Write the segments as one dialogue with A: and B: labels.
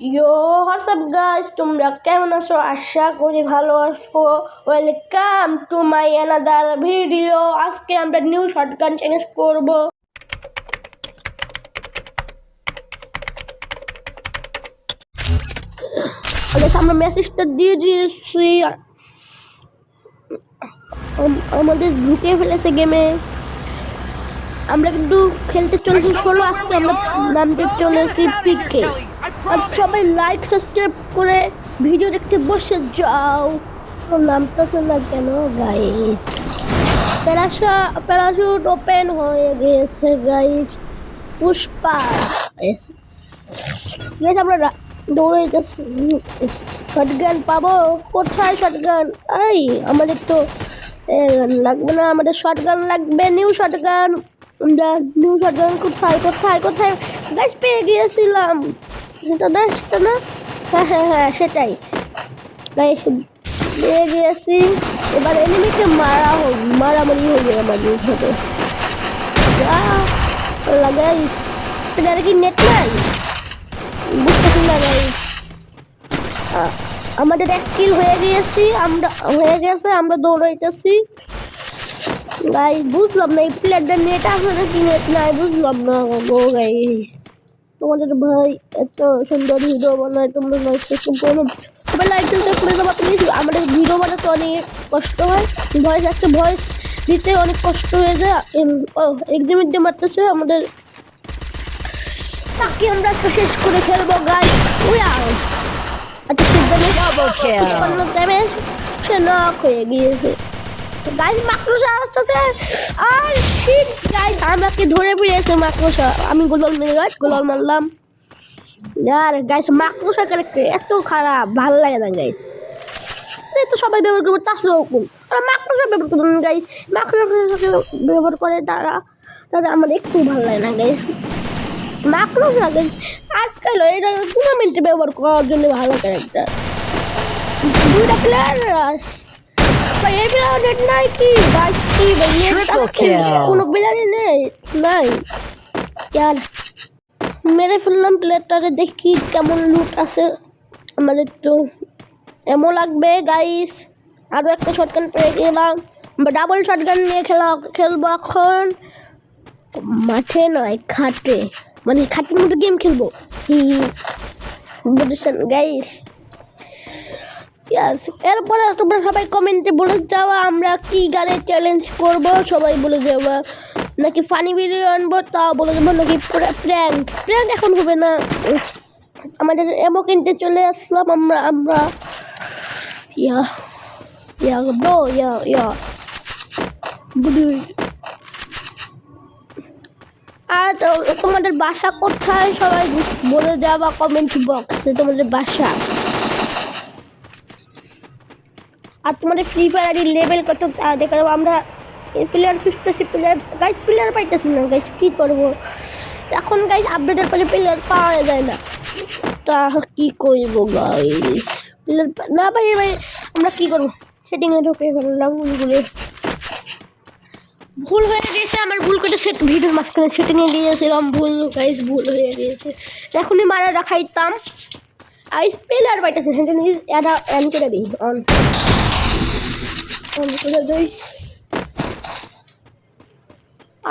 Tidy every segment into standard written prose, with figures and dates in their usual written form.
A: ইয়ো WhatsApp guys, তোমরা কেমন আছো? আশা করি ভালো আছো। Welcome to my another video. আজকে আমরা নিউ শটগান চ্যালেঞ্জ করব। আমরা মেসেজটা দিয়ে দিয়েছি, আমাদের ঢুকে ফেলেছে গেমে। আমরা কিন্তু খেলতে চলেছি ষোলো, আজকে আমরা নামতে চলেছি পিকে। আর সবাই লাইক সাবস্ক্রাইব করে ভিডিও দেখতে বসে যাও। নামতেছে না কেন গাইস? প্যারাশুট ওপেন হয়ে গেছে গাইস। পুষ্পা গাইস, আমরা দৌড়াইতেছি। শটগান পাবো কোথায়? শটগান এই আমাদের তো লাগবে না, আমাদের শটগান লাগবে, নিউ শটগান। নিউ শটগান কোথায় কোথায় কোথায় গাইস? পেয়ে গিয়েছিলাম সেটা না। হ্যাঁ সেটাই গাইস, পেয়ে গিয়েছি। এবার এনিমিকে মারামারি হয়ে যাবে আমাদের সাথে। গাইস এটার কি নেট নাই? বুঝতেছি না গাইস। আমাদের এক কিল হয়ে গেছে, আমরা দৌড়াইতেছি গাইস। বুঝলাম না এই প্লেয়ারটার নেট আছে নাকি নেট নাই, বুঝলাম না গো গাইস। তোমাদের ভাই এত সুন্দর ভিডিও বানায়, তোমরা লাইক সাবস্ক্রাইব করো, সবাই লাইক সাবস্ক্রাইব করে দেবো প্লিজ। আমাদের ভিডিও বানাতে অনেক কষ্ট হয়, ভয়েস দিতে অনেক কষ্ট হয়ে যায়। এক্সামের দিয়ে মারতেছে আমাদের, তাকে আমরা শেষ করে ফেলবো গাইস। আচ্ছা সে নক হয়ে গিয়েছে গাইস। মাকড়সা আসতেছে, আর শিট গাইস আমাকে ধরে ফিরেছে মাকড়সা। আমি গোলাল মারলাম। আর গাইস মাকড়সা ক্যারেক্টার এত খারাপ, ভালো লাগে না গাইস। তো সবাই ব্যবহার করবে তাসরকুল, আর মাকড়সা ব্যবহার করবে না গাইস। মাকড়সা ব্যবহার করে তারা আমার একটু ভালো লাগে না গাইস। মাকড়সা গাইস আজকাল এটা টুর্নামেন্টে ব্যবহার করার জন্য ভালো ক্যারেক্টার। দুইটা প্লেয়ার এই প্লেয়ার নেট নাই কি গাইস? কি কোনো প্লেয়ারই নাই यार। মেরে ফেললাম প্লেয়ারটারে, দেখি কেমন লুট আছে। আমাদের তো এমন লাগবে গাইস। আরো একটা শটগান পেয়ে গেলাম, ডাবল শটগান নিয়ে খেলবো এখন। মাঠে নয় খাটে, মানে খাটের মধ্যে গেম খেলবো বুঝছেন গাইস। এরপরে তোমরা সবাই কমেন্টে বলে যাওয়া আমরা কি গানে চ্যালেঞ্জ করব, সবাই বলে যাওয়া। নাকি ফানি ভিডিও আনবো তাও বলে দেবো, নাকি প্র্যাঙ্ক এখন হবে না। আমাদের এমো কিনতে চলে আসলাম আমরা আর তোমাদের বাসা কোথায় সবাই বলে যাওয়া কমেন্ট বক্সে তোমাদের বাসা। আর তোমাদের ফ্রি ফায়ার লেভেল কত দেখা যাবো। আমরা প্লেয়ার খুঁজতেছি, প্লেয়ার পাইতেছি না গাইস, কি করবো এখন গাইস? আপডেটের পরে প্লেয়ার পাওয়া যায় না, তা কি করবো গাইস? প্লেয়ার না পাই ভাই, আমরা কি করবো? সেটিংয়ে ঢুকে ফেললাম, ভুল হয়ে গেছে আমার। ভুল করে ভিডিওর মাঝখানে সেটিং নিয়ে দিয়েছিলাম, ভুল গাইস, ভুল হয়ে গিয়েছে। এখনই মারা রাখাইতাম। আইস প্লেয়ার পাইতেছে, এটা অন করে দিই, অন করে দিই।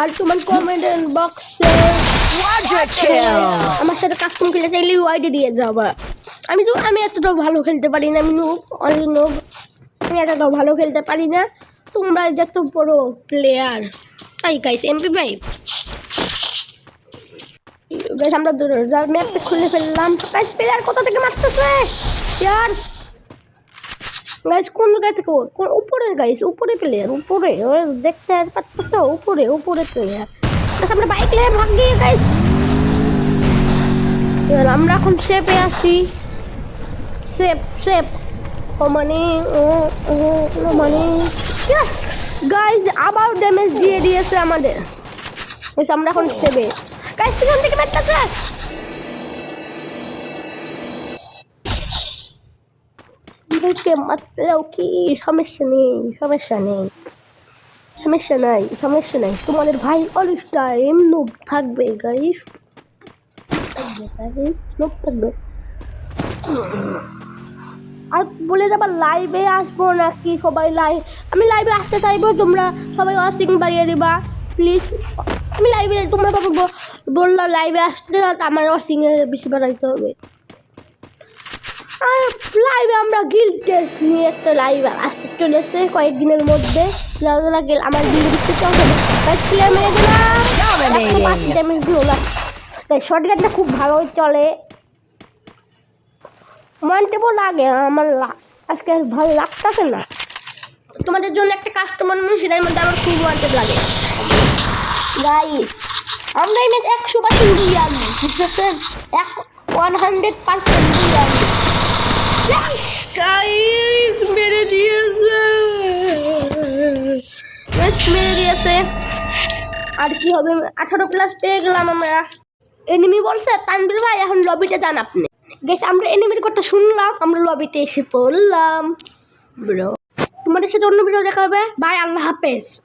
A: আর তোমার কমেন্ট বক্সে আমার সাথে কাস্টম খেলতে চাইলে ওয়াইডি দিয়ে যাবা। আমি এতটাও ভালো খেলতে পারি না, আমি আমি এতটাও ভালো খেলতে পারি না। তোমরা যত বড় প্লেয়ার। তাই গাইস MP5 গাইস, আমরা ম্যাপটা খুলে ফেললাম। গাইস প্লেয়ার কোথা থেকে মারতেছে ইয়ার? গাইস কোন জায়গা থেকে? উপরে গাইস, উপরে প্লেয়ার, উপরে দেখতে পাচ্ছ, উপরে প্লেয়ার। আমরা বাইক নিয়ে ভাগি গাইস। আমরা এখন সেপে আসি, সেপ মানে গাইস আবার ড্যামেজ দিয়ে দিয়েছে আমাদের। আমরা এখন সেপে গাইস, পিছন থেকে মারতেছে। মারলেও কি সমস্যা নাই। তোমাদের ভাই অলওয়েজ টাইম নুব থাকবে গাইস, নুব থাকবে। আর বলে যাবার লাইভে আসবো নাকি সবাই আমি লাইভে আসতে চাইবো, তোমরা সবাই ওয়াচিং বাড়িয়ে দিবা প্লিজ। আমি লাইভে তোমরা বললাম লাইভে আসতে, আমার ওয়াচিং বেশি বাড়াইতে হবে। আর লাইভে আমরা গিল্ড টেস্ট নিয়ে একটা লাইভ আসতে চলেছে কয়েকদিনের মধ্যে। আমার গিল্ড দিতে চলবে, প্লেয়ার মেরে দিলাম, শর্টগানটা খুব ভালো চলে, মানতেও লাগে আমার, আজকে ভালো লাগতেছে না। তোমাদের জন্য একটা কাস্টমার মনে সেটার মধ্যে আমার খুব ওয়ান্টেড লাগে গাইস। আমরা এই ম্যাচ 100% দিয়ে আনবো, বুঝতেছেন? 100% দিয়ে আনবো গাইস। মেরে দিয়েছে আর কি হবে, 18+ পেয়ে গেলাম আমরা। এনিমি বলছে তানভীর ভাই এখন লবিতে যান আপনি। গেছে আমরা এনিমির কথা শুনলাম, আমরা লবিতে এসে পড়লাম ব্রো। তোমাদের সাথে অন্য ভিডিও দেখা হবে, বাই, আল্লাহ হাফেজ।